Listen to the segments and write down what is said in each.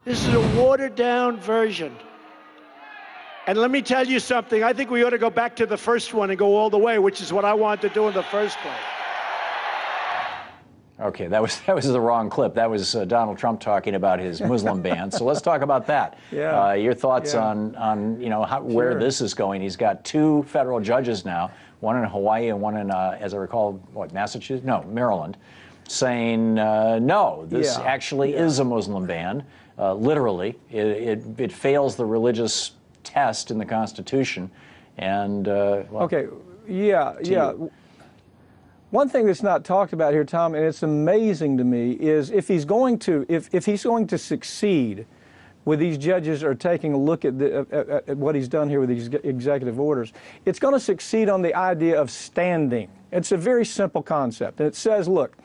This is a watered-down version. And let me tell you something. I think we ought to go back to the first one and go all the way, which is what I wanted to do in the first place. Okay, that was the wrong clip. That was Donald Trump talking about his Muslim ban. So let's talk about that. Yeah. Your thoughts on where this is going? He's got two federal judges now, one in Hawaii and one in, as I recall, Massachusetts? No, Maryland, saying no, this actually is a Muslim ban. Literally, it fails the religious test in the Constitution. And okay, yeah. One thing that's not talked about here, Tom, and it's amazing to me, is if he's going to succeed with these judges are taking a look at what he's done here with these executive orders, it's going to succeed on the idea of standing. It's a very simple concept. And it says, look,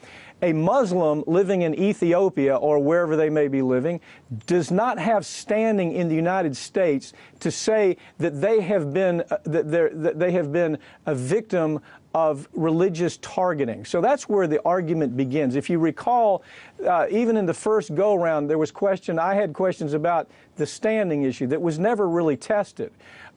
a Muslim living in Ethiopia or wherever they may be living does not have standing in the United States to say that they have been a victim of religious targeting. So that's where the argument begins. If you recall, even in the first go-round, there was I had questions about the standing issue that was never really tested.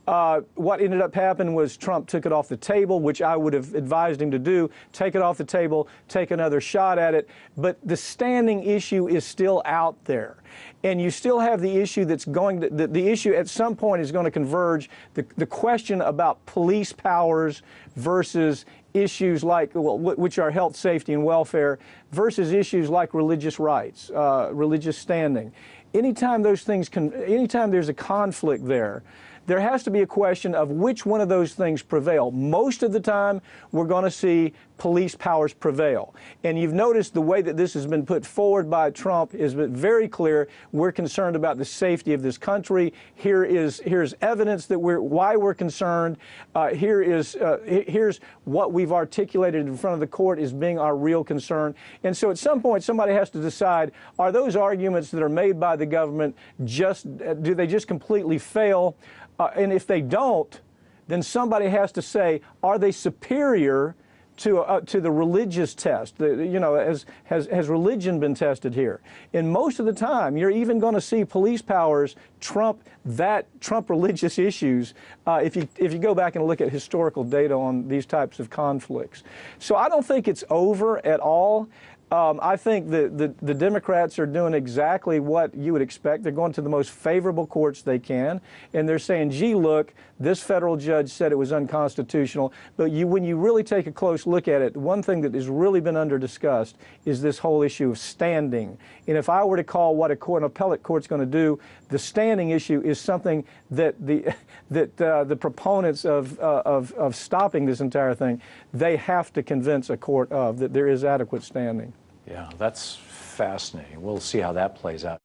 What ended up happening was Trump took it off the table, which I would have advised him to do, take it off the table, take another shot at it. But the standing issue is still out there. And you still have the issue that's going to, the issue at some point is going to converge, the question about police powers versus issues like, which are health, safety, and welfare, versus issues like religious rights, religious standing. Anytime those things anytime there's a conflict there has to be a question of which one of those things prevail. Most of the time, we're going to see police powers prevail. And you've noticed the way that this has been put forward by Trump is very clear. We're concerned about the safety of this country. Here's evidence that why we're concerned. Here's what we've articulated in front of the court as being our real concern. And so at some point, somebody has to decide, are those arguments that are made by the government do they just completely fail? And if they don't, then somebody has to say, are they superior to the religious test? Has religion been tested here? And most of the time, you're even going to see police powers trump religious issues if you go back and look at historical data on these types of conflicts. So I don't think it's over at all. I think the Democrats are doing exactly what you would expect. They're going to the most favorable courts they can, and they're saying, gee, look, this federal judge said it was unconstitutional. But when you really take a close look at it, one thing that has really been under-discussed is this whole issue of standing. And if I were to call what an appellate court's going to do, the standing issue is something that the proponents of stopping this entire thing, they have to convince a court of that there is adequate standing. Yeah, that's fascinating. We'll see how that plays out.